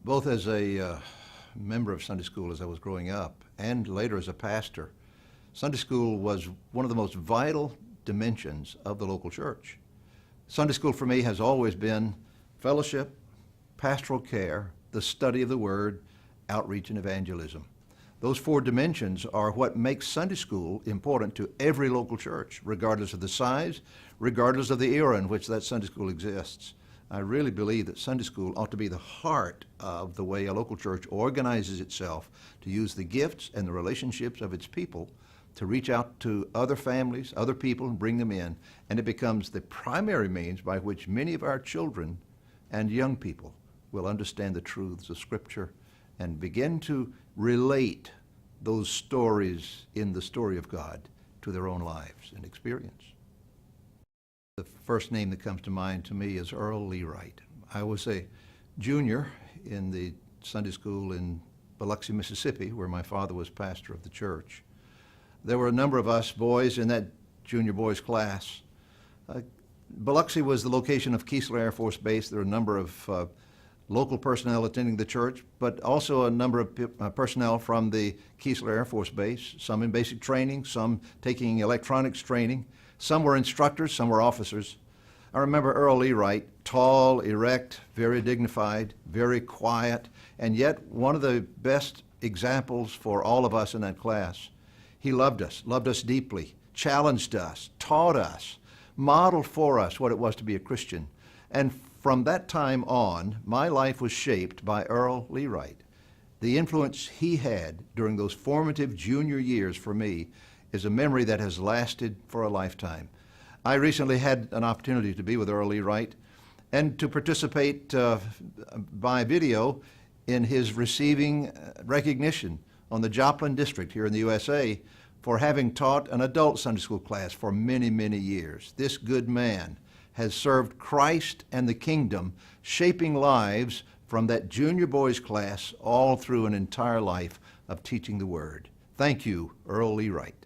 Both as a member of Sunday school as I was growing up and later as a pastor, Sunday school was one of the most vital dimensions of the local church. Sunday school for me has always been fellowship, pastoral care, the study of the Word, outreach, and evangelism. Those four dimensions are what makes Sunday school important to every local church, regardless of the size, regardless of the era in which that Sunday school exists. I really believe that Sunday school ought to be the heart of the way a local church organizes itself to use the gifts and the relationships of its people to reach out to other families, other people, and bring them in. And it becomes the primary means by which many of our children and young people will understand the truths of Scripture and begin to relate those stories in the story of God to their own lives and experience. The first name that comes to mind to me is Earl Leewright. I was a junior in the Sunday school in Biloxi, Mississippi, where my father was pastor of the church. There were a number of us boys in that junior boys class. Biloxi was the location of Keesler Air Force Base. There were a number of local personnel attending the church, but also a number of personnel from the Keesler Air Force Base, some in basic training, some taking electronics training. Some were instructors, some were officers. I remember Earl Leewright, tall, erect, very dignified, very quiet, and yet one of the best examples for all of us in that class. He loved us deeply, challenged us, taught us, modeled for us what it was to be a Christian. And from that time on, my life was shaped by Earl Leewright. The influence he had during those formative junior years for me is a memory that has lasted for a lifetime. I recently had an opportunity to be with Earl Leewright and to participate by video in his receiving recognition on the Joplin District here in the USA for having taught an adult Sunday school class for many, many years. This good man has served Christ and the kingdom, shaping lives from that junior boys class all through an entire life of teaching the Word. Thank you, Earl Leewright.